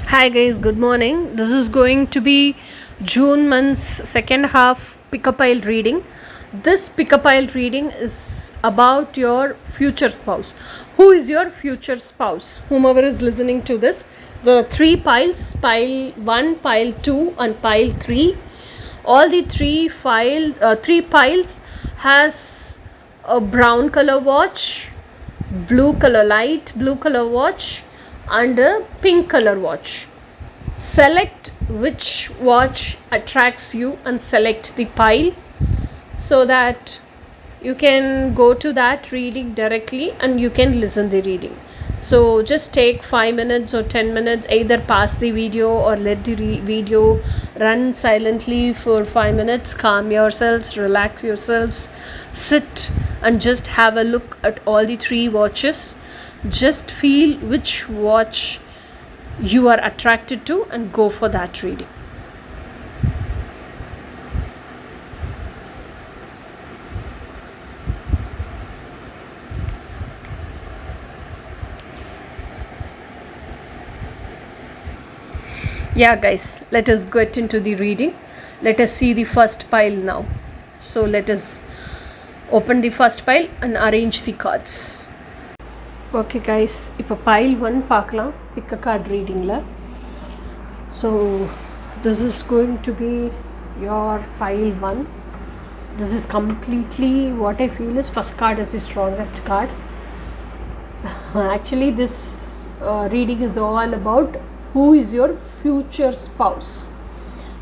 Hi guys, good morning. This is going to be June month's second half pick-a-pile reading. This pick-a-pile reading is about your future spouse. Who is your future spouse? Whomever is listening to this, the three piles, pile 1, pile 2 and pile 3. All the three piles has a brown color watch, light blue color watch and a pink color watch. Select which watch attracts you and select the pile so that you can go to that reading directly and you can listen the reading. So just take 5 minutes or 10 minutes, either pause the video or let the video run silently for 5 minutes. Calm yourselves, relax yourselves, sit and just have a look at all the three watches. Just feel which watch you are attracted to and go for that reading. Yeah guys, let us get into the reading. Let us see the first pile now. So let us open the first pile and arrange the cards. Okay guys, இப்போ pile 1 பார்க்கலாம் pick a card readingல. So this is going to be your pile 1. This is completely what I feel is first card is the strongest card. Actually this reading is all about who is your future spouse.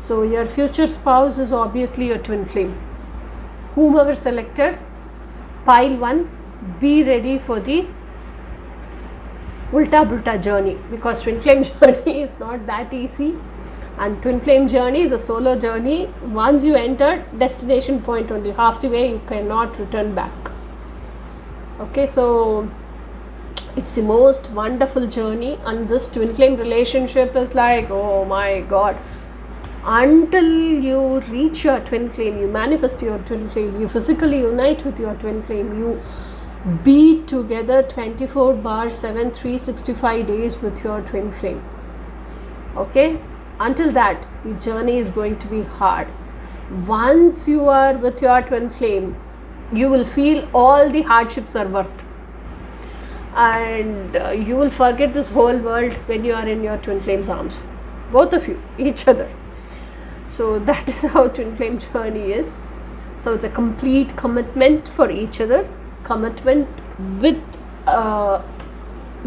So your future spouse is obviously your twin flame. Whomever selected pile 1, be ready for the ulta bulta journey, because twin flame journey is not that easy, and twin flame journey is a solo journey. Once you enter destination point, only half the way you cannot return back. Okay, so it's the most wonderful journey, and this twin flame relationship is like, oh my god, until you reach your twin flame, you manifest your twin flame, you physically unite with your twin flame, you be together 24/7 365 days with your twin flame. Okay, until that the journey is going to be hard. Once you are with your twin flame, you will feel all the hardships are worth, and you will forget this whole world when you are in your twin flame's arms, both of you, each other. So that is how twin flame journey is. So it's a complete commitment for each other, commitment with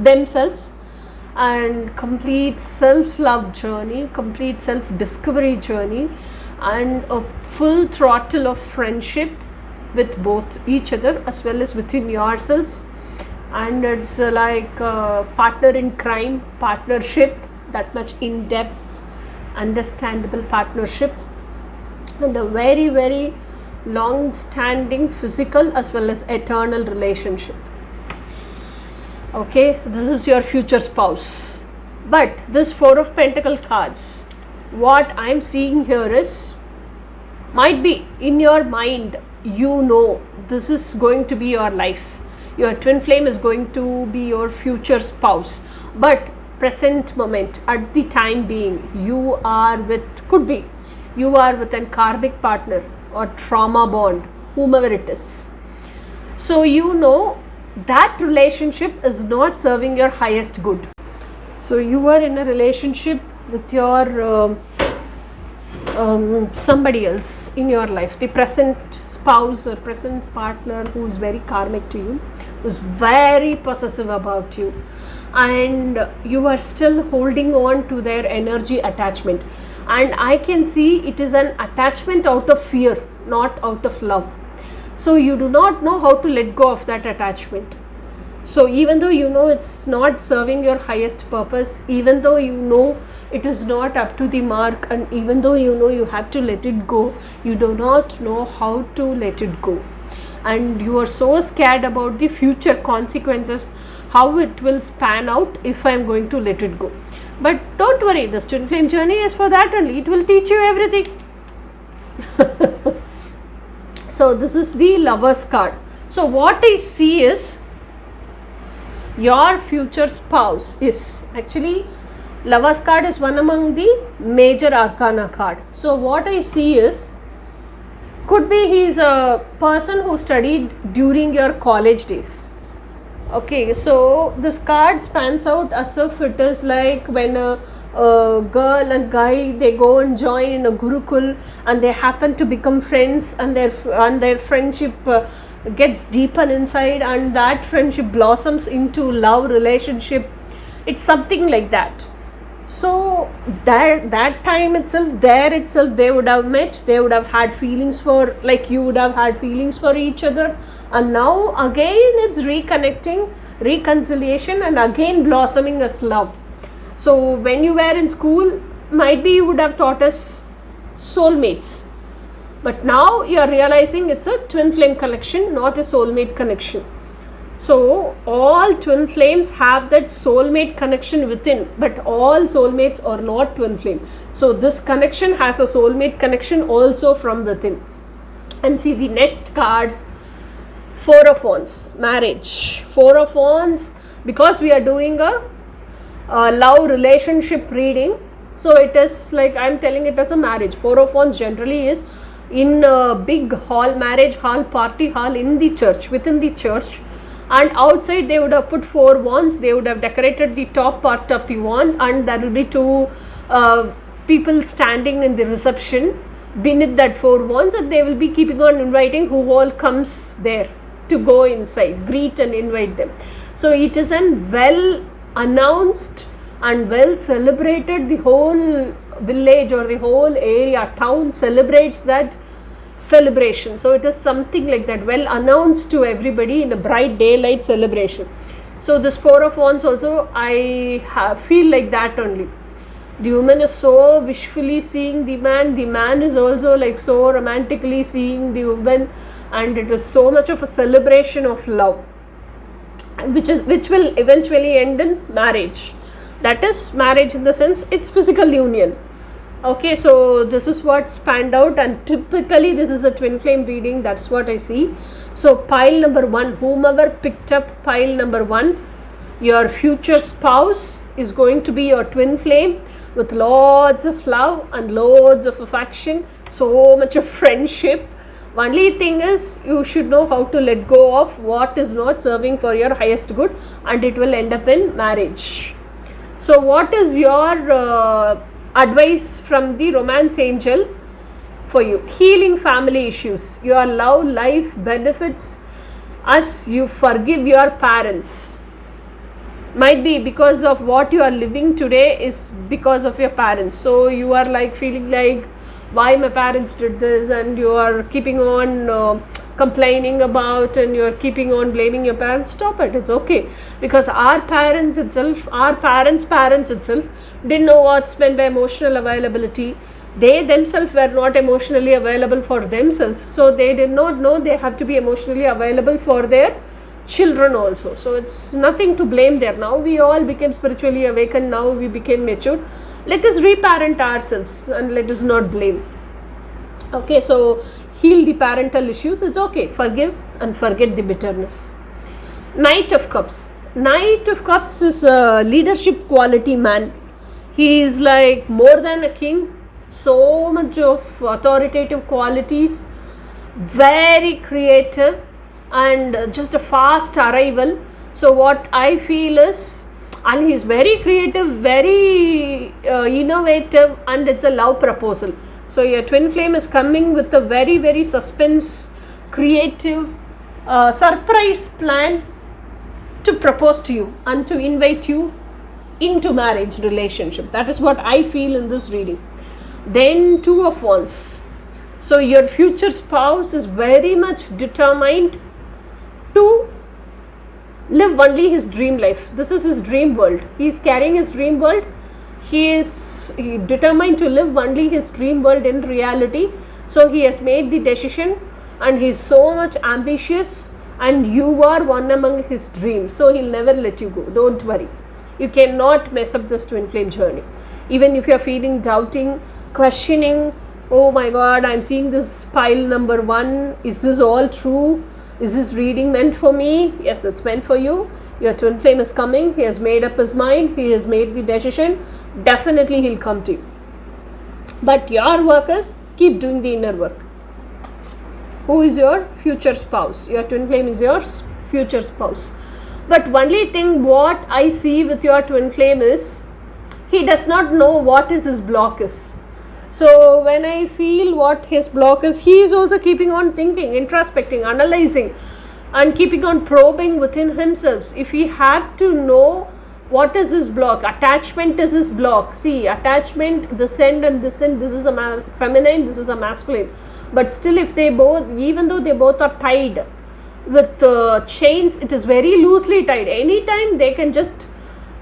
themselves, and complete self-love journey, complete self-discovery journey, and a full throttle of friendship with both each other as well as within yourselves. And it's like a partner in crime partnership, that much in-depth understandable partnership, and a very very long-standing physical as well as eternal relationship. Okay, this is your future spouse. But this Four of Pentacles cards, what I'm seeing here is, might be in your mind you know this is going to be your life, your twin flame is going to be your future spouse, but present moment, at the time being, you are with, could be you are with a karmic partner or trauma bond, whomever it is. So you know that relationship is not serving your highest good. So you are in a relationship with your somebody else in your life, the present spouse or present partner who is very karmic to you, who is very possessive about you, and you are still holding on to their energy attachment. And I can see it is an attachment out of fear, not out of love. So you do not know how to let go of that attachment. So even though you know it's not serving your highest purpose, even though you know it is not up to the mark, and even though you know you have to let it go, you do not know how to let it go. And you are so scared about the future consequences, how it will span out if I am going to let it go. But don't worry, the twin flame journey is for that only. It will teach you everything. So this is the Lovers card. So what I see is, your future spouse is actually Lovers card is one among the major arcana card. So what I see is, could be he's a person who studied during your college days. Okay, so this card spans out as if it is like when a girl and guy, they go and join in a gurukul and they happen to become friends, and their friendship gets deeper inside, and that friendship blossoms into love relationship. It's something like that. So that time itself, they would have met, they would have had feelings for, like you would have had feelings for each other, and now again it's reconnecting, reconciliation, and again blossoming as love. So when you were in school, might be you would have thought us soulmates, but now you are realizing it's a twin flame connection, not a soulmate connection. So all twin flames have that soulmate connection within, but all soulmates are not twin flame. So this connection has a soulmate connection also from within. And see the next card, Four of Wands, marriage. Four of Wands, because we are doing a love relationship reading, so it is like I'm telling it as a marriage. Four of Wands generally is in a big hall, marriage hall, party hall in the church, within the church. And outside they would have put four wands, they would have decorated the top part of the wand, and there will be two people standing in the reception beneath that four wands, and they will be keeping on inviting who all comes there to go inside, greet and invite them. So it is an well announced and well celebrated, the whole village or the whole area, town celebrates that celebration. So it is something like that, well announced to everybody in a bright daylight celebration. So this Four of Wands also, I feel like that only. The woman is so wishfully seeing the man is also like so romantically seeing the woman, and it is so much of a celebration of love, which will eventually end in marriage. That is marriage in the sense it's physical union. Okay, so this is what spanned out, and typically this is a twin flame reading, that's what I see. So pile number 1, whomever picked up pile number 1, your future spouse is going to be your twin flame with lots of love and loads of affection, so much of friendship. Only thing is, you should know how to let go of what is not serving for your highest good, and it will end up in marriage. So what is your advice from the romance angel for you? Healing family issues, your love life benefits as you forgive your parents. Might be because of what you are living today is because of your parents, so you are like feeling like why my parents did this, and you are keeping on complaining about, and you are keeping on blaming your parents. Stop it, it's okay, because our parents itself didn't know what's meant by emotional availability. They themselves were not emotionally available for themselves, so they did not know they have to be emotionally available for their children also. So it's nothing to blame there. Now we all became spiritually awakened, now we became mature. Let us reparent ourselves and let us not blame. Okay, so heal the parental issues, it's okay, forgive and forget the bitterness. Knight of Cups. Knight of Cups is a leadership quality man. He is like more than a king, so much of authoritative qualities, very creative, and just a fast arrival. So what I feel is, and he is very creative, very innovative, and it's a love proposal. So your twin flame is coming with a very, very suspense, creative, surprise plan to propose to you and to invite you into marriage relationship. That is what I feel in this reading. Then Two of Wands. So your future spouse is very much determined to live only his dream life. This is his dream world. He is carrying his dream world. He is determined to live only his dream world in reality. So he has made the decision, and he is so much ambitious, and you are one among his dreams. So he'll never let you go. Don't worry. You cannot mess up this twin flame journey. Even if you are feeling doubting, questioning, oh my God, I'm seeing this pile number 1. Is this all true? Is this reading meant for me? Yes, it's meant for you. Your twin flame is coming. He has made up his mind. He has made the decision. definitely he'll come to you. But your work is keep doing the inner work. Who is your future spouse? Your twin flame is your future spouse. But only thing what I see with your twin flame is he does not know what is his block is. So when I feel what his block is, he is also keeping on thinking, introspecting, analyzing, and keeping on probing within himself. If he had to know what is his block, attachment is his block. See, attachment, this end and this end, this is a feminine, this is a masculine. But still, if they both, even though they both are tied with chains, it is very loosely tied. Anytime they can just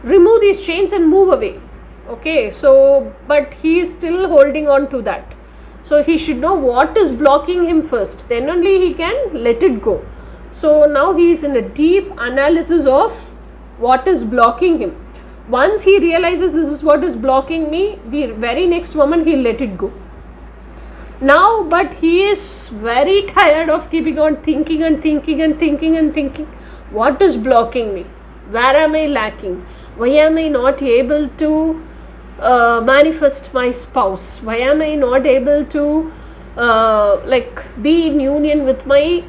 remove these chains and move away. Okay, so but he is still holding on to that. So he should know what is blocking him first. Then only he can let it go. So now he is in a deep analysis of what is blocking him. Once he realizes this is what is blocking me, the very next moment he'll let it go. Now, but he is very tired of keeping on thinking and thinking and thinking and thinking. What is blocking me? Where am I lacking? Why am I not able to manifest my spouse? Why am I not able to be in union with my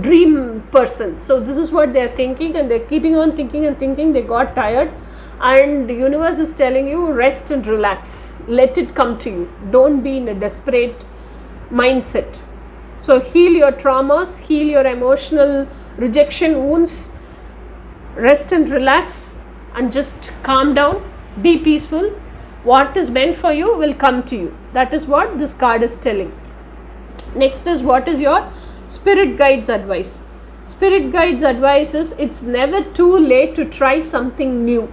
dream person? So this is what they are thinking, and they're keeping on thinking and thinking. They got tired, and the universe is telling you rest and relax, let it come to you, don't be in a desperate mindset. So heal your traumas, heal your emotional rejection wounds, rest and relax, and just calm down, be peaceful. What is meant for you will come to you. That is what this card is telling. Next is, what is your spirit guides advice? Spirit guides advice is, it's never too late to try something new.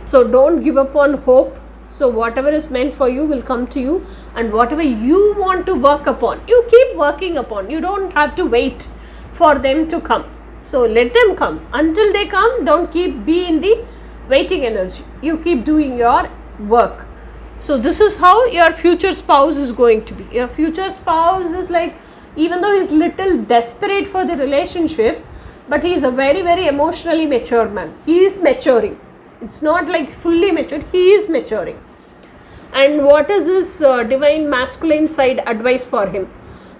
So don't give up on hope. So whatever is meant for you will come to you, and whatever you want to work upon, you keep working upon. You don't have to wait for them to come. So let them come. Until they come, don't be in the waiting energy. You keep doing your work. So this is how your future spouse is going to be. Your future spouse is like, even though he's little desperate for the relationship, but he is a very, very emotionally mature man. He is maturing. It's not like fully matured, he is maturing. And what is his divine masculine side advice for him?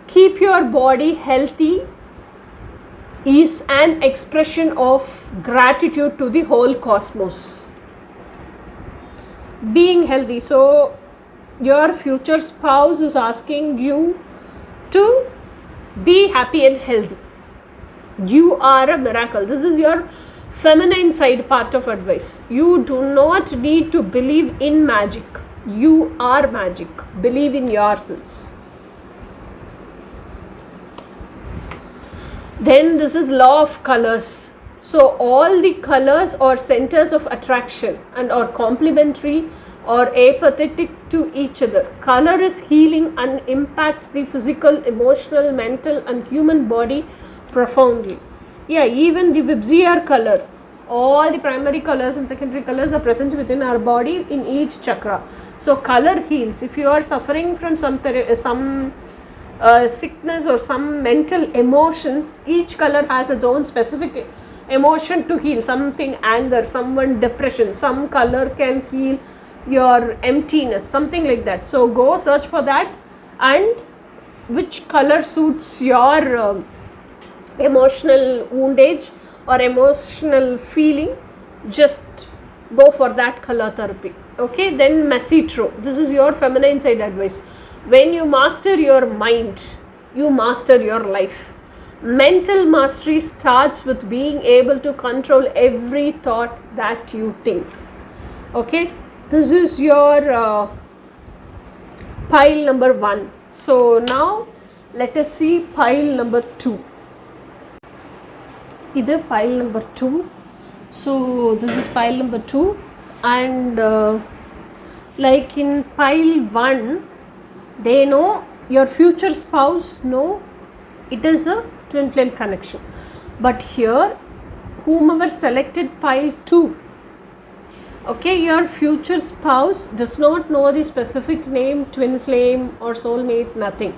Keep your body healthy is an expression of gratitude to the whole cosmos. Being healthy. So your future spouse is asking you to be happy and healthy. You are a miracle. This is your feminine side part of advice. You do not need to believe in magic. You are magic. Believe in yourselves. Then this is law of colors. So all the colors are centers of attraction and are complementary or apathetic to each other. Color is healing and impacts the physical, emotional, mental and human body profoundly. Yeah, even the Vibziar color, all the primary colors and secondary colors are present within our body in each chakra. So color heals. If you are suffering from some sickness or some mental emotions, each color has its own specific emotion to heal. Something anger, someone depression, some color can heal your emptiness, something like that. So go search for that, and which color suits your emotional woundage or emotional feeling, just go for that color therapy. Okay, then Mesitro. This is your feminine side advice. When you master your mind, you master your life. Mental mastery starts with being able to control every thought that you think. Okay, this is your pile number 1. So now let us see pile number 2. Either pile number 2. So this is pile number 2, and like in pile 1, they know, your future spouse know it is a twin flame connection. But here, whomever selected pile 2, okay, your future spouse does not know the specific name, twin flame or soulmate, nothing.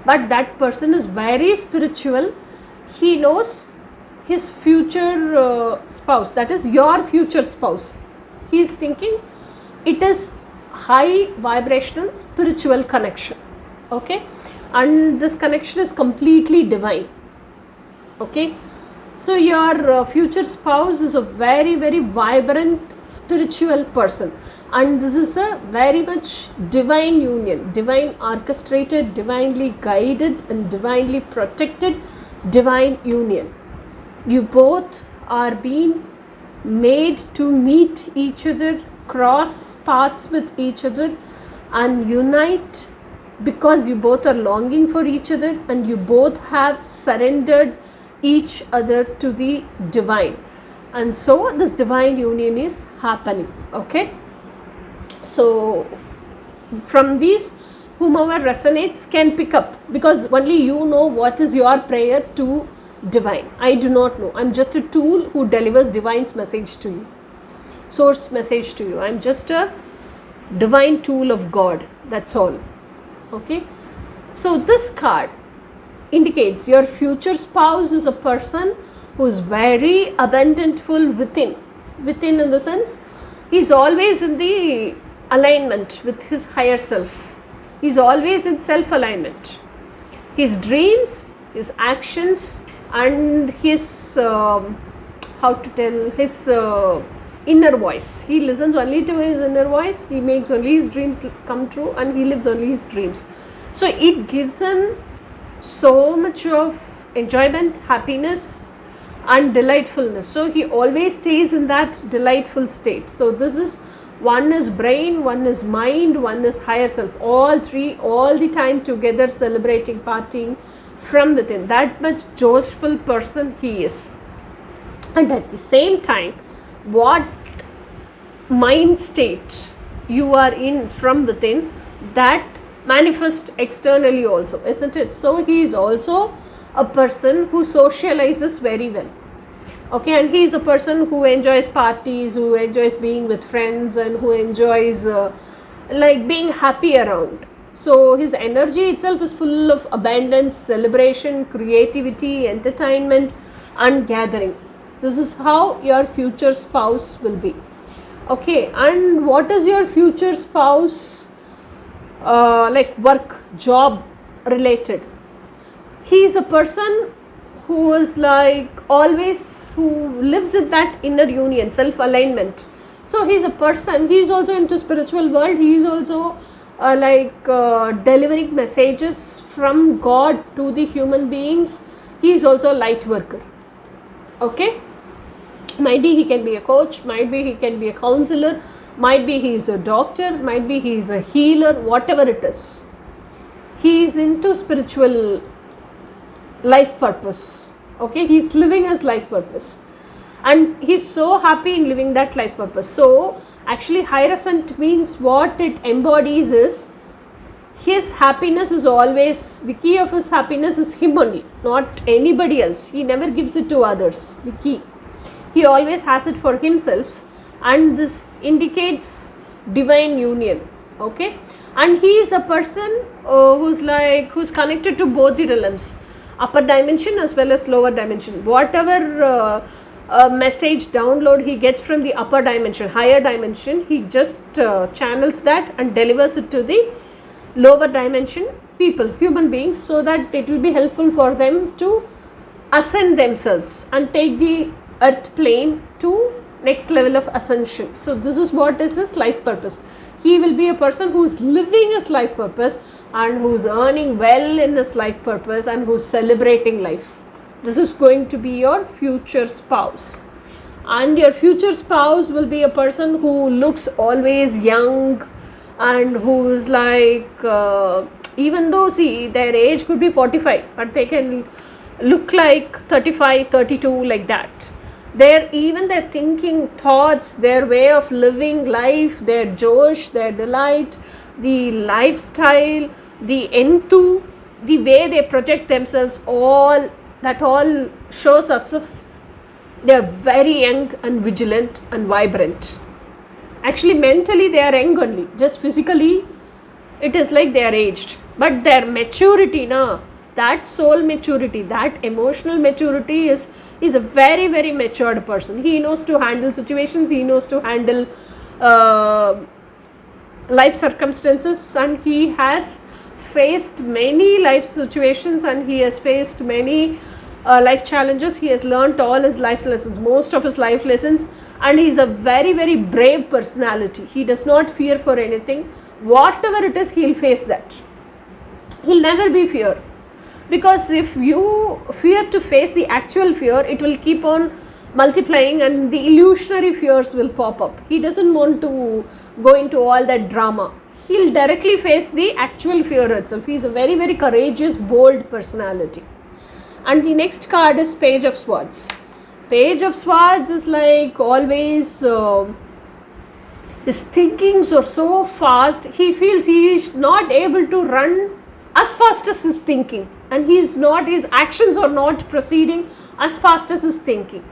But that person is very spiritual. He knows his future spouse, that is your future spouse. He is thinking it is high vibrational spiritual connection. Okay, and this connection is completely divine. Okay, so your future spouse is a very, very vibrant spiritual person, and this is a very much divine union, divine orchestrated, divinely guided and divinely protected divine union. You both are being made to meet each other, cross paths with each other and unite, because you both are longing for each other and you both have surrendered each other to the divine, and so this divine union is happening. Okay, so from these, whomever resonates can pick up, because only you know what is your prayer to divine. I do not know. I'm just a tool who delivers divine's message to you, source message to you. I'm just a divine tool of God, that's all. Okay, so this card indicates your future spouse is a person who is very abundantful within in the sense he's always in the alignment with his higher self. He's always in self alignment. His dreams, his actions and his his inner voice, he listens only to his inner voice, he makes only his dreams come true and he lives only his dreams. So it gives him so much of enjoyment, happiness and delightfulness. So he always stays in that delightful state. So this is, one is brain, one is mind, one is higher self, all three all the time together celebrating, partying from within. That much joyful person he is. And at the same time, what mind state you are in from within, that manifest externally also, isn't it? So he is also a person who socializes very well. Okay, and he is a person who enjoys parties, who enjoys being with friends and who enjoys like being happy around. So his energy itself is full of abundance, celebration, creativity, entertainment and gathering. This is how your future spouse will be. Okay, and what is your future spouse like work, job related? He is a person who is like always, who lives in that inner union, self alignment. So he is a person, he is also into spiritual world, he is also delivering messages from God to the human beings. He is also a light worker. Okay, might be he can be a coach, might be he can be a counselor, might be he is a doctor, might be he is a healer, whatever it is. He is into spiritual life purpose. Okay, he is living his life purpose and he is so happy in living that life purpose. So actually Hierophant means, what it embodies is his happiness is always, the key of his happiness is him only, not anybody else. He never gives it to others, the key. He always has it for himself, and this indicates divine union. Okay, and he is a person who's connected to both the realms, upper dimension as well as lower dimension. Whatever message download he gets from the upper dimension, higher dimension, he just channels that and delivers it to the lower dimension people, human beings, so that it will be helpful for them to ascend themselves and take the earth plane to next level of ascension. So this is what is his life purpose. He will be a person who is living his life purpose and who is earning well in his life purpose and who is celebrating life. This is going to be your future spouse. And your future spouse will be a person who looks always young and who is like, even though see their age could be 45, but they can look like 35, 32, like that. Their thinking, thoughts, their way of living life, their josh, their delight, the lifestyle, the enthu, the way they project themselves, all shows us if they are very young and vigilant and vibrant. Actually mentally they are young only, just physically it is like they are aged, but their maturity, that soul maturity, that emotional maturity is a very, very matured person. He knows to handle situations, he knows to handle life circumstances, and he has faced many life situations, and he has faced many life challenges. He has learnt all his life lessons, most of his life lessons, and he is a very, very brave personality. He does not fear for anything. Whatever it is, he will face that. He'll never be fear, because if you fear to face the actual fear, it will keep on multiplying and the illusionary fears will pop up. He doesn't want to go into all that drama. He'll directly face the actual fear itself. He's a very, very courageous, bold personality. And the next card is Page of Swords. Page of Swords is like always, his thinkings are so fast. He feels he is not able to run as fast as his thinking, and his actions are not proceeding as fast as his thinking.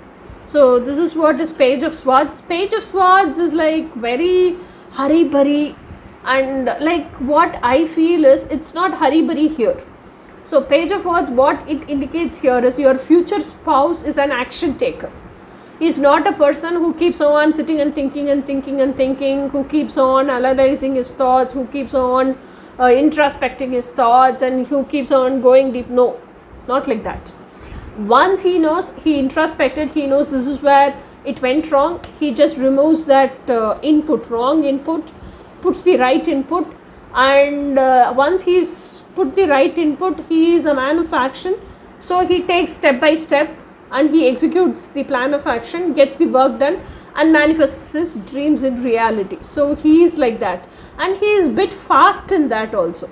So this is what is Page of Swords. Page of Swords is like very hurry-burry, and like what I feel is it's not hurry-burry here. So Page of Swords, what it indicates here is your future spouse is an action taker. He is not a person who keeps on sitting and thinking and thinking and thinking, who keeps on analyzing his thoughts, who keeps on introspecting his thoughts, and who keeps on going deep. No, not like that. Once he knows, he introspected, he knows this is where it went wrong, he just removes that wrong input, puts the right input, and once he's put the right input, he is a man of action. So he takes step by step and he executes the plan of action, gets the work done, and manifests his dreams in reality. So he is like that, and he is a bit fast in that also.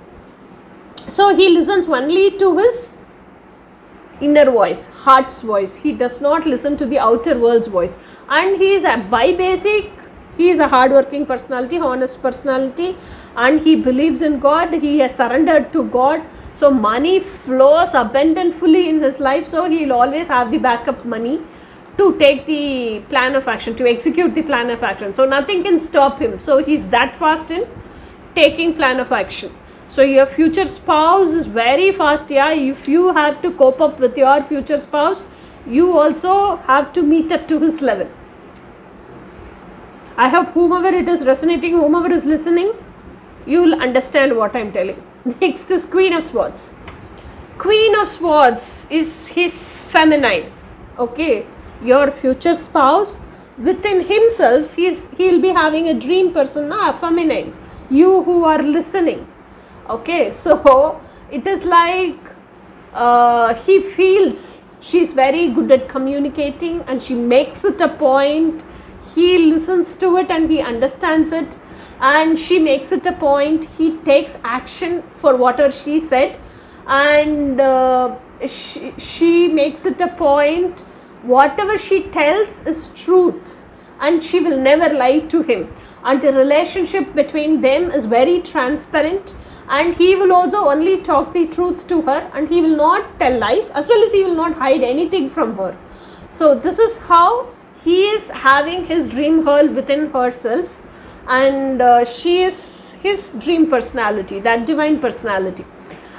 So he listens only to his inner voice, heart's voice. He does not listen to the outer world's voice, and he is he is a hardworking personality, honest personality, and he believes in God. He has surrendered to God. So money flows abundantly in his life, so he will always have the backup money to take the plan of action, to execute the plan of action. So nothing can stop him. So he's that fast in taking plan of action. So your future spouse is very fast. Yeah, if you have to cope up with your future spouse, you also have to meet up to his level. I hope whomever it is resonating, whomever is listening, you will understand what I am telling. Next is Queen of Swords. Queen of Swords is his feminine. Okay, your future spouse, within himself, he'll be having a dream person, feminine. You who are listening. Okay, so it is like he feels she's very good at communicating, and she makes it a point. He listens to it and he understands it, and she makes it a point. He takes action for whatever she said, and she makes it a point. Whatever she tells is truth, and she will never lie to him, and the relationship between them is very transparent, and he will also only talk the truth to her, and he will not tell lies, as well as he will not hide anything from her. So this is how he is having his dream girl within herself, and she is his dream personality, that divine personality.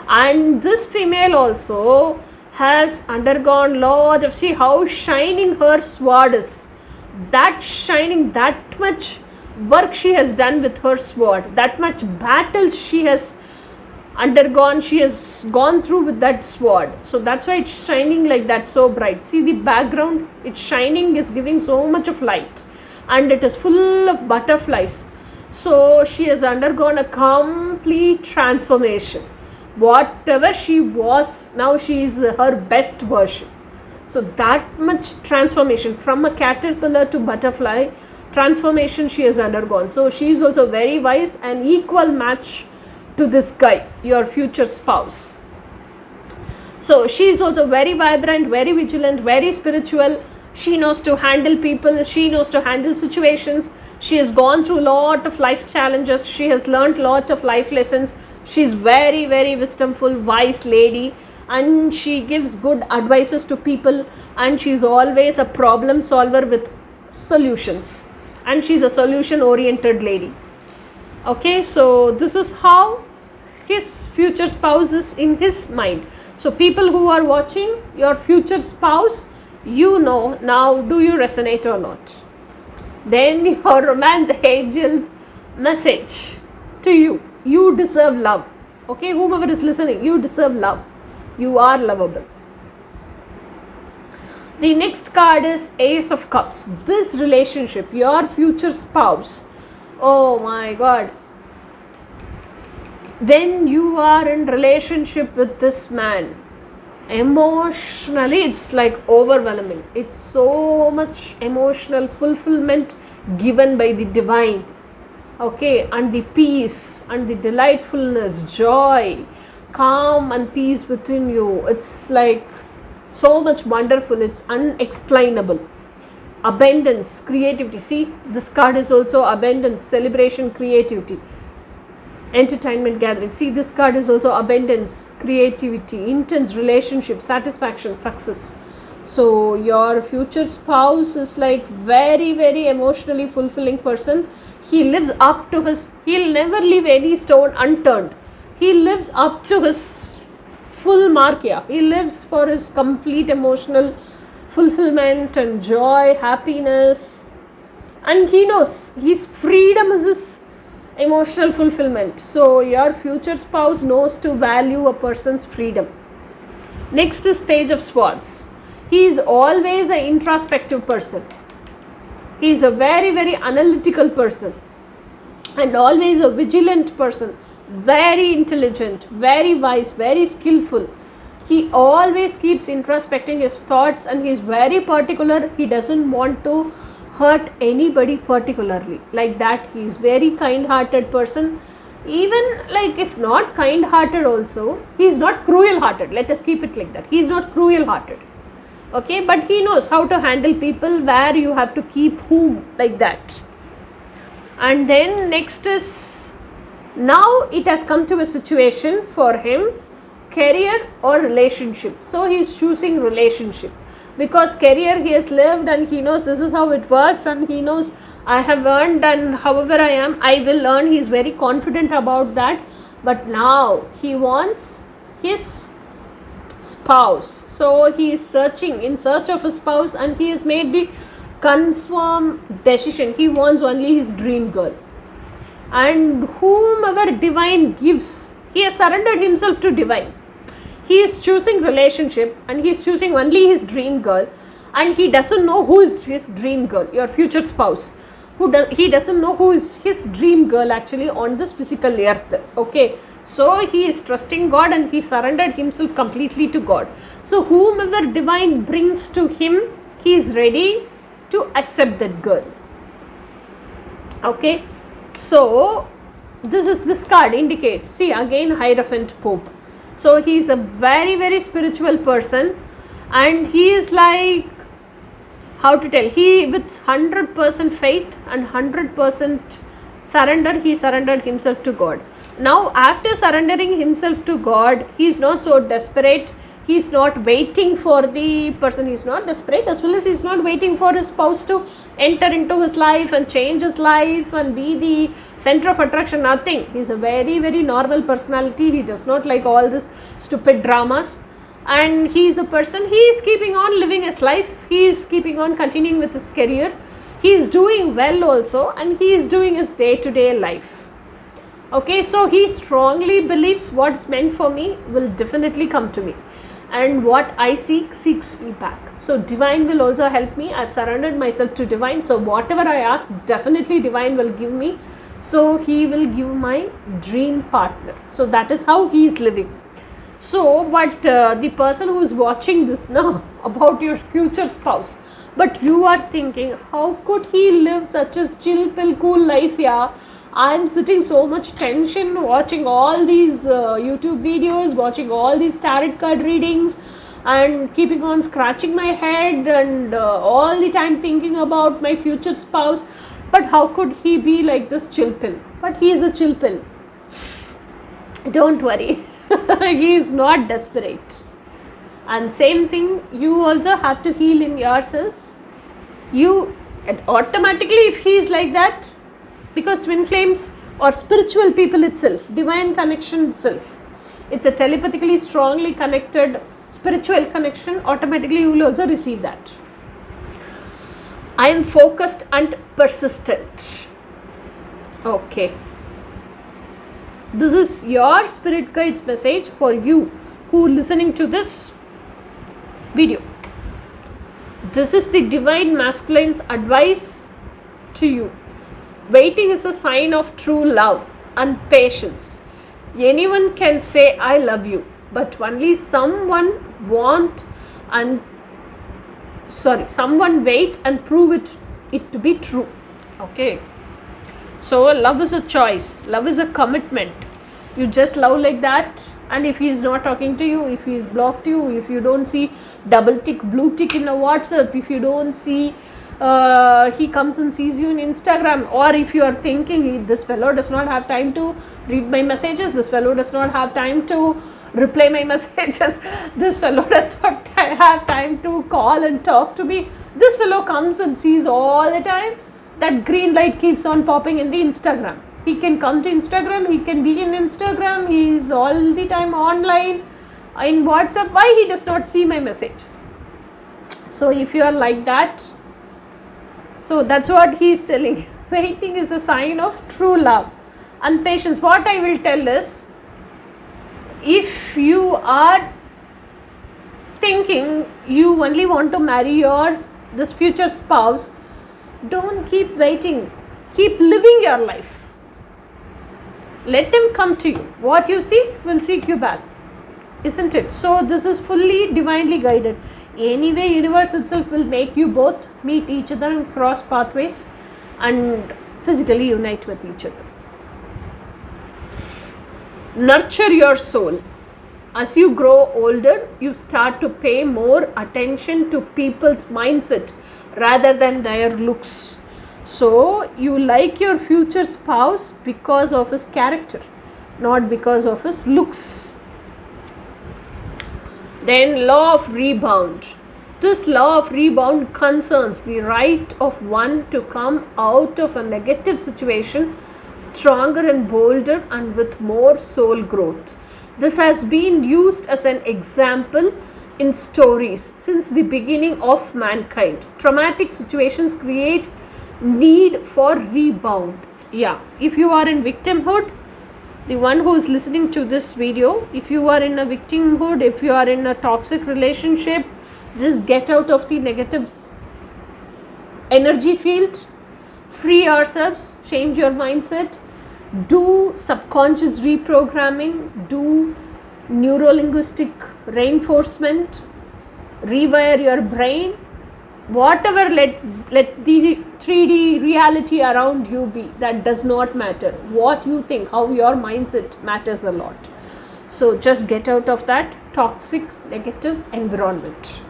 And this female also has undergone lot of, see how shining her sword is, that shining, that much work she has done with her sword, that much battles she has undergone, she has gone through with that sword. So that's why it's shining like that, so bright. See the background, it's shining, is giving so much of light, and it is full of butterflies. So she has undergone a complete transformation. Whatever she was, now she is her best version. So that much transformation, from a caterpillar to butterfly, transformation she has undergone. So she is also very wise and equal match to this guy, your future spouse. So she is also very vibrant, very vigilant, very spiritual. She knows to handle people, she knows to handle situations. She has gone through a lot of life challenges, she has learnt a lot of life lessons. She is very, very wisdomful, wise lady, and she gives good advices to people, and she is always a problem solver with solutions, and she is a solution oriented lady. Okay, so this is how his future spouse is in his mind. So people who are watching, your future spouse, you know now, do you resonate or not? Then your romance angels message. to you. You deserve love. Okay, whomever is listening, you deserve love. You are lovable. The next card is Ace of Cups. This relationship, your future spouse, oh my God, when you are in relationship with this man, emotionally it's like overwhelming. It's so much emotional fulfillment given by the divine. Okay, and the peace and the delightfulness, joy, calm and peace within you. It's like so much wonderful. It's unexplainable. Abundance, creativity. See, this card is also abundance, celebration, creativity, entertainment, gathering. See, this card is also abundance, creativity, intense relationship, satisfaction, success. So your future spouse is like very, very emotionally fulfilling person. He lives up to his, he'll never leave any stone unturned. He lives up to his full mark. Yeah, he lives for his complete emotional fulfillment and joy, happiness, and he knows his freedom is his emotional fulfillment. So your future spouse knows to value a person's freedom. Next is Page of Swords. He is always an introspective person. He is a very, very analytical person and always a vigilant person, very intelligent, very wise, very skillful. He always keeps introspecting his thoughts and he is very particular. He doesn't want to hurt anybody particularly. Like that, he is very kind-hearted person. Even like if not kind-hearted also, he is not cruel-hearted. Let us keep it like that. He is not cruel-hearted. Okay, but he knows how to handle people, where you have to keep whom, like that. And then next is, now it has come to a situation for him, career or relationship. So he is choosing relationship because career he has lived and he knows this is how it works, and he knows I have earned, and however I am, I will earn. He is very confident about that. But now he wants his spouse. So he is searching, in search of a spouse, and he has made the confirmed decision. He wants only his dream girl, and whomever divine gives, he has surrendered himself to divine. He is choosing relationship and he is choosing only his dream girl, and he doesn't know who is his dream girl, your future spouse. He doesn't know who is his dream girl actually on this physical earth. Okay, so he is trusting God and he surrendered himself completely to God. So whomever divine brings to him, he is ready to accept that girl. Okay, so this card indicates, see again, Hierophant Pope. So he is a very, very spiritual person, and he is like, how to tell, he with 100% faith and 100% surrender, he surrendered himself to God. Now after surrendering himself to God, he is not so desperate. He is not waiting for the person. He is not desperate, as well as he is not waiting for his spouse to enter into his life and change his life and be the center of attraction. Nothing. He is a very, very normal personality. He does not like all this stupid dramas, and he is a person, he is keeping on living his life. He is keeping on continuing with his career. He is doing well also, and he is doing his day-to-day life. Okay, so he strongly believes what's meant for me will definitely come to me, and what I seek seeks me back. So divine will also help me. I've surrendered myself to divine. So whatever I ask, definitely divine will give me. So he will give my dream partner. So that is how he is living. So but the person who is watching this now about your future spouse, but you are thinking, how could he live such a chill pill cool life? Yeah, I am sitting so much tension watching all these YouTube videos, watching all these tarot card readings, and keeping on scratching my head and all the time thinking about my future spouse. But how could he be like this chill pill? But he is a chill pill. Don't worry. He is not desperate. And same thing, you also have to heal in yourselves. You automatically, if he is like that, because twin flames or spiritual people itself, divine connection itself, it's a telepathically strongly connected spiritual connection, automatically you will also receive that. I am focused and persistent. Okay. This is your spirit guide's message for you who listening to this video. This is the divine masculine's advice to you. Waiting is a sign of true love and patience. Anyone can say I love you, but only someone wait and prove it to be true. Okay. So love is a choice. Love is a commitment. You just love like that, and if he is not talking to you, if he is blocked you, if you don't see double tick, blue tick in a WhatsApp, if you don't see he comes and sees you in Instagram, or if you are thinking this fellow does not have time to read my messages, this fellow does not have time to reply my messages, this fellow does not have time to call and talk to me, this fellow comes and sees all the time, that green light keeps on popping in the Instagram. He can come to Instagram, he can be in Instagram, he is all the time online in WhatsApp. Why he does not see my messages? So if you are like that, so that's what he is telling. Waiting is a sign of true love and patience. What I will tell is, if you are thinking you only want to marry this future spouse, don't keep waiting. Keep living your life. Let him come to you. What you seek will seek you back. Isn't it? So this is fully divinely guided. Anyway, universe itself will make you both meet each other and cross pathways and physically unite with each other. Nurture your soul. As you grow older, you start to pay more attention to people's mindset rather than their looks. So you like your future spouse because of his character, not because of his looks. Then law of rebound. This law of rebound concerns the right of one to come out of a negative situation stronger and bolder and with more soul growth. This has been used as an example in stories since the beginning of mankind. Traumatic situations create need for rebound. Yeah, if you are in victimhood, the one who is listening to this video, if you are in a victimhood, if you are in a toxic relationship, just get out of the negative energy field, free yourselves, change your mindset, do subconscious reprogramming, do neuro-linguistic reinforcement, rewire your brain, whatever, let the 3D reality around you be. That does not matter. What you think, how your mindset matters a lot. So just get out of that toxic negative environment.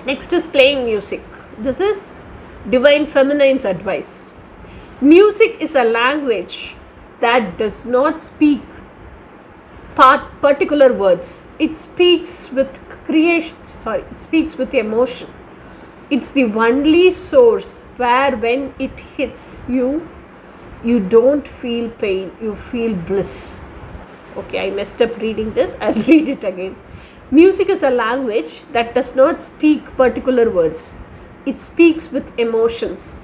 Next is playing music. This is divine feminine's advice. Music is a language that does not speak particular words. It speaks with it speaks with emotion. It's the only source where when it hits you, you don't feel pain, you feel bliss. Okay, I messed up reading this. I'll read it again. Music is a language that does not speak particular words. It speaks with emotions.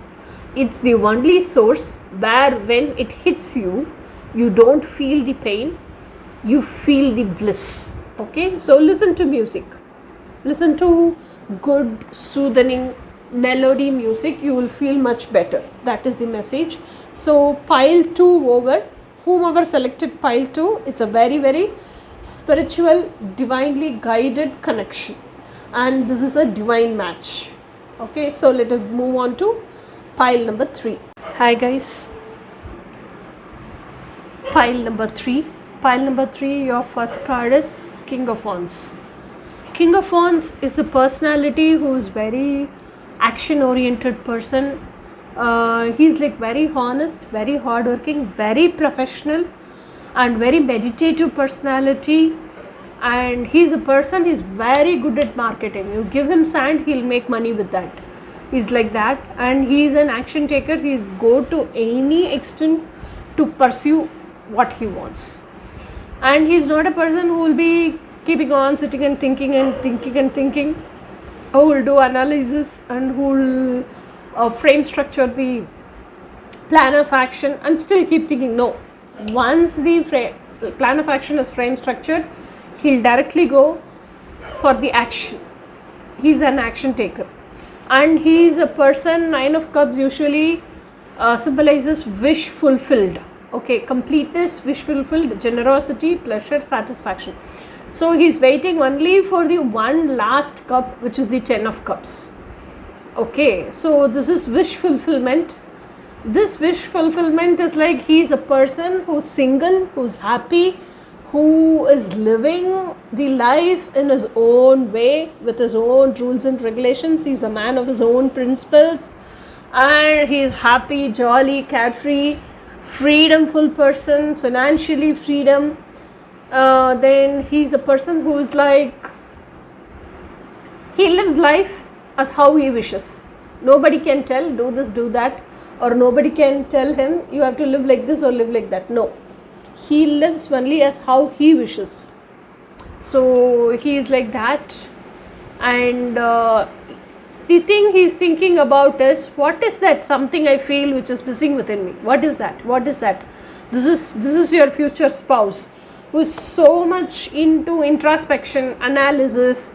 It's the only source where when it hits you, you don't feel the pain, you feel the bliss. Okay, so listen to music. Listen to good, soothing melody music. You will feel much better. That is the message. So pile 2 over. Whomever selected pile 2, it's a very, very spiritual, divinely guided connection. And this is a divine match. Okay, so let us move on to pile number 3. Hi guys. Pile number 3. Pile number 3, your first card is King of Wands. King of Wands is a personality who is very action oriented person. He's like very honest, very hardworking, very professional and very meditative personality. And he's a person, he's very good at marketing. You give him sand, he'll make money with that. He's like that, and he's an action taker. He's go to any extent to pursue what he wants. And he's not a person who will be keeping on sitting and thinking and thinking and thinking, who will do analysis and who will frame structure the plan of action and still keep thinking. No, Once the plan of action is frame structured, he'll directly go for the action. He's an action taker, and he's a person. 9 of Cups usually symbolizes wish fulfilled. Okay, completeness, wish fulfilled, generosity, pleasure, satisfaction. So he's waiting only for the one last cup, which is the 10 of Cups. Okay, so this is wish fulfillment. This wish fulfillment is like he's a person who's single, who's happy, who is living the life in his own way with his own rules and regulations. He's a man of his own principles, and he's happy, jolly, carefree, freedomful person, financially freedom. Then he's a person who's like, he lives life as how he wishes. Nobody can tell do this, do that, or nobody can tell him you have to live like this or live like that. No, he lives only as how he wishes. So he is like that, and the thing he's thinking about is, what is that something I feel which is missing within me? What is that? What is that? This is your future spouse, who is so much into introspection, analysis,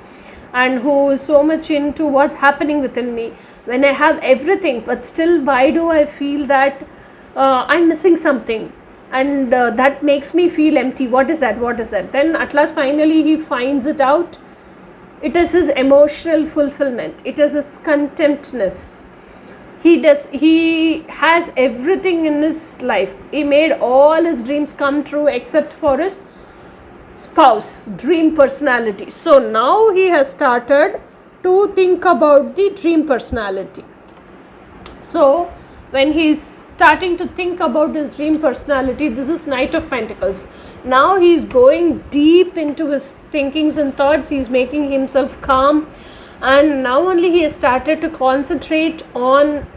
and who is so much into what's happening within me when I have everything, but still why do I feel that I'm missing something, and that makes me feel empty. What is that? What is that? Then at last finally he finds it out. It is his emotional fulfillment. It is his contentness. He has everything in his life. He made all his dreams come true except for his spouse, dream personality. So now he has started to think about the dream personality. So when he's starting to think about his dream personality, this is Knight of Pentacles. Now he's going deep into his thinkings and thoughts. He's making himself calm, and now only he has started to concentrate on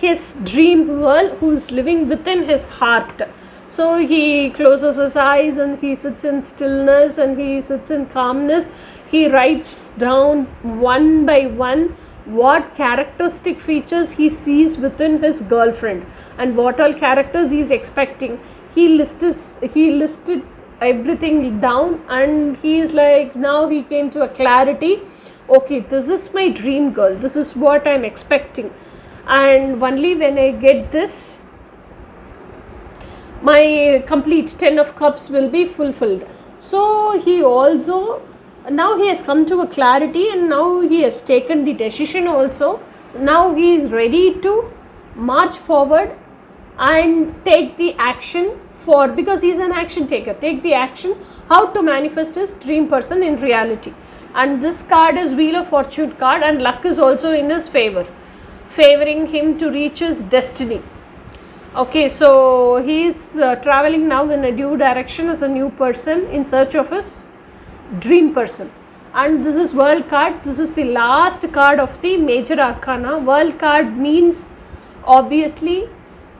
his dream world, who's living within his heart. So he closes his eyes and he sits in stillness and he sits in calmness. He writes down one by one what characteristic features he sees within his girlfriend and what all characters he is expecting. He listed everything down, and he is like, now he came to a clarity. Okay, this is my dream girl. This is what I'm expecting, and only when I get this, my complete 10 of Cups will be fulfilled. So he also, now he has come to a clarity, and now he has taken the decision also. Now he is ready to march forward and take the action for, because he is an action taker, take the action how to manifest his dream person in reality. And this card is Wheel of Fortune card, and luck is also in his favor, favoring him to reach his destiny. Okay, so he is traveling now in a due direction as a new person in search of his dream person. And this is World card. This is the last card of the major arcana. World card means obviously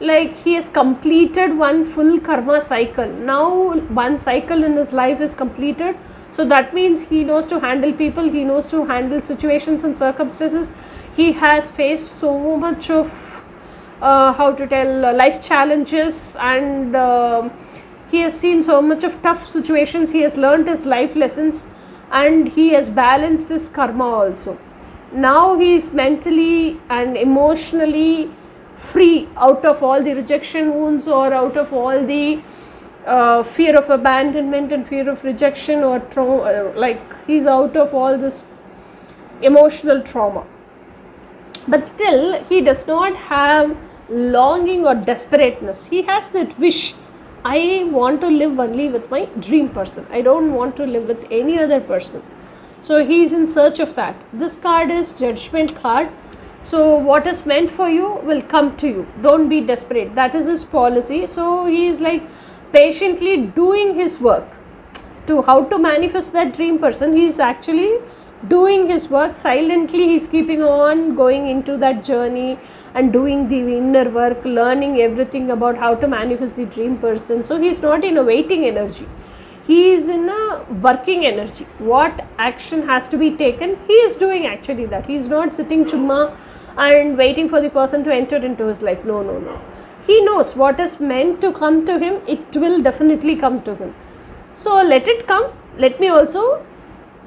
like he has completed one full karma cycle. Now one cycle in his life is completed. So that means he knows to handle people, he knows to handle situations and circumstances. He has faced so much of life challenges, and he has seen so much of tough situations. He has learnt his life lessons, and he has balanced his karma also. Now he is mentally and emotionally free out of all the rejection wounds, or out of all the fear of abandonment and fear of rejection, or trauma. Like he's out of all this emotional trauma. But still he does not have longing or desperateness. He has that wish, I want to live only with my dream person. I don't want to live with any other person. So he is in search of that. This card is Judgment card. So what is meant for you will come to you. Don't be desperate. That is his policy. So he is like patiently doing his work to how to manifest that dream person. He is actually doing his work silently. He is keeping on going into that journey and doing the inner work, learning everything about how to manifest the dream person. So he is not in a waiting energy. He is in a working energy. What action has to be taken, he is doing actually that. He is not sitting chumma and waiting for the person to enter into his life. No. he knows what is meant to come to him, it will definitely come to him. So let it come, let me also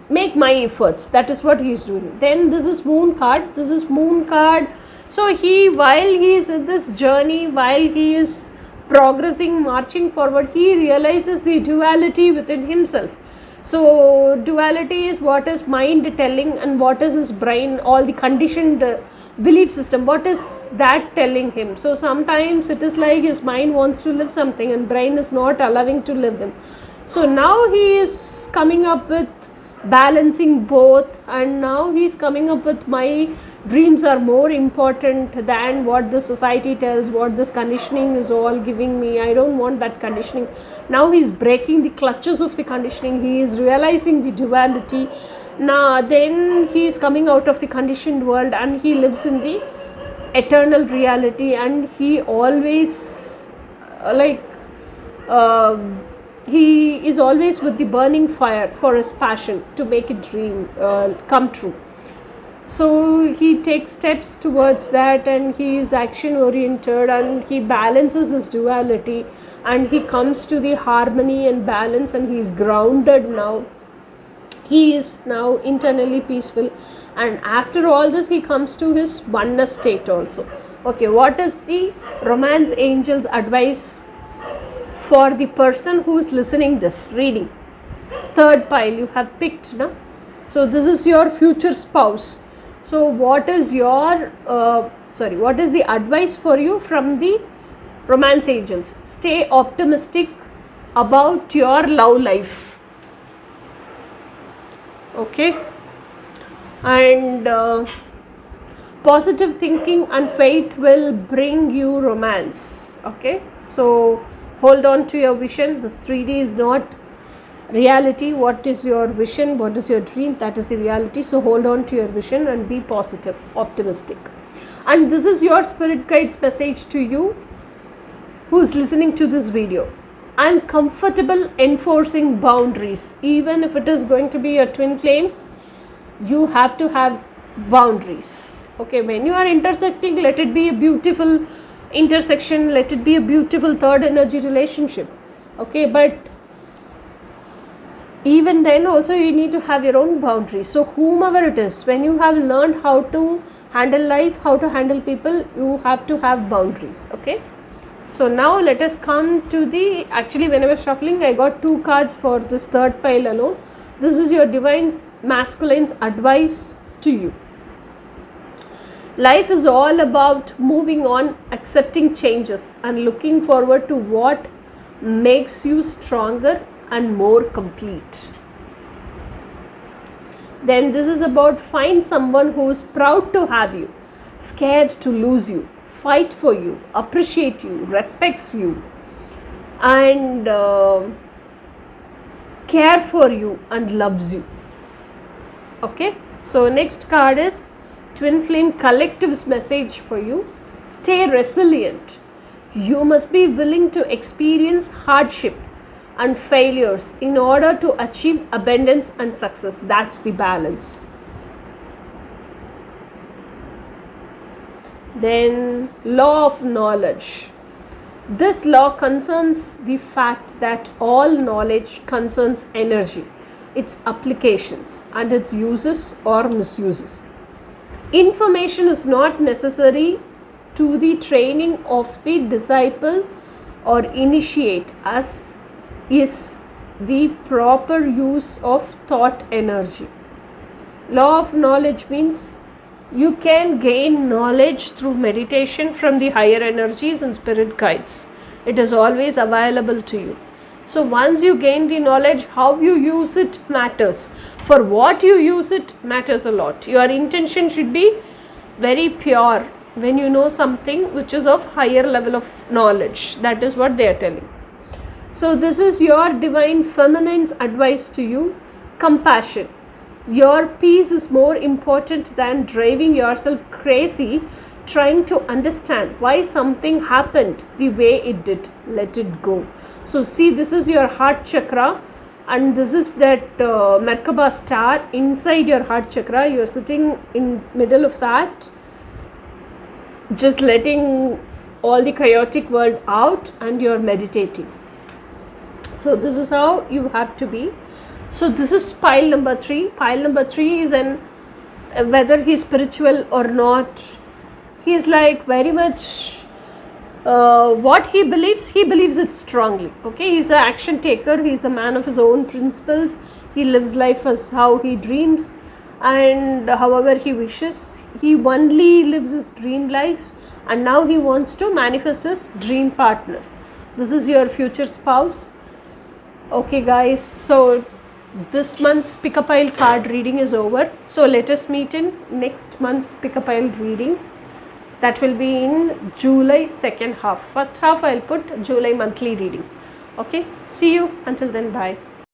make my efforts. That is what he is doing. Then this is moon card. This is moon card. So while he is in this journey, while he is progressing, marching forward, he realizes the duality within himself. So duality is what is mind telling and what is his brain, all the conditioned belief system, what is that telling him. So sometimes it is like his mind wants to live something and brain is not allowing to live him. So now he is coming up with balancing both, and now he is coming up with my dreams are more important than what the society tells, what this conditioning is all giving me. I don't want that conditioning. Now he is breaking the clutches of the conditioning. He is realizing the duality. Now then he is coming out of the conditioned world and he lives in the eternal reality, and he always he is always with the burning fire for his passion to make a dream come true. So he takes steps towards that, and he is action oriented, and he balances his duality, and he comes to the harmony and balance, and he is grounded now. He is now internally peaceful, and after all this he comes to his oneness state also. Okay, what is the romance angel's advice for the person who is listening this reading? Third pile you have picked, no? So this is your future spouse. So what is your what is the advice for you from the romance angels? Stay optimistic about your love life. Okay, and positive thinking and faith will bring you romance. Okay, so hold on to your vision. This 3D is not reality. What is your vision? What is your dream? That is the reality. So hold on to your vision and be positive, optimistic. And this is your spirit guide's message to you who is listening to this video. I am comfortable enforcing boundaries. Even if it is going to be a twin flame, you have to have boundaries. Okay, when you are intersecting, let it be a beautiful intersection, let it be a beautiful third energy relationship. Okay, but even then also you need to have your own boundaries. So whomever it is, when you have learned how to handle life, how to handle people, you have to have boundaries. Okay, so now let us come to the, actually when I was shuffling I got 2 cards for this third pile alone. This is your divine masculine's advice to you. Life is all about moving on, accepting changes, and looking forward to what makes you stronger and more complete. Then this is about find someone who is proud to have you, scared to lose you, fight for you, appreciate you, respects you, and care for you and loves you. Okay, so next card is Twin Flame Collective's message for you. Stay resilient. You must be willing to experience hardship and failures in order to achieve abundance and success. That's the balance. Then law of knowledge. This law concerns the fact that all knowledge concerns energy, its applications and its uses or misuses. Information is not necessary to the training of the disciple or initiate, as is the proper use of thought energy. Law of knowledge means you can gain knowledge through meditation from the higher energies and spirit guides. It is always available to you. So once you gain the knowledge, how you use it matters. For what you use it matters a lot. Your intention should be very pure when you know something which is of higher level of knowledge. That is what they are telling. So this is your divine feminine's advice to you. Compassion. Your peace is more important than driving yourself crazy trying to understand why something happened the way it did. Let it go. So see, this is your heart chakra, and this is that Merkaba star inside your heart chakra. You are sitting in middle of that, just letting all the chaotic world out and you're meditating. So this is how you have to be. So this is pile number 3. Pile number 3 is whether he's spiritual or not, he's like very much what he believes it strongly. Okay, he's an action taker, he's a man of his own principles, he lives life as how he dreams and however he wishes. He only lives his dream life and now he wants to manifest his dream partner. This is your future spouse. Okay guys, so this month's pick a pile card reading is over. So let us meet in next month's pick a pile reading. That will be in July second half. First half I'll put July monthly reading. Okay, see you until then, bye.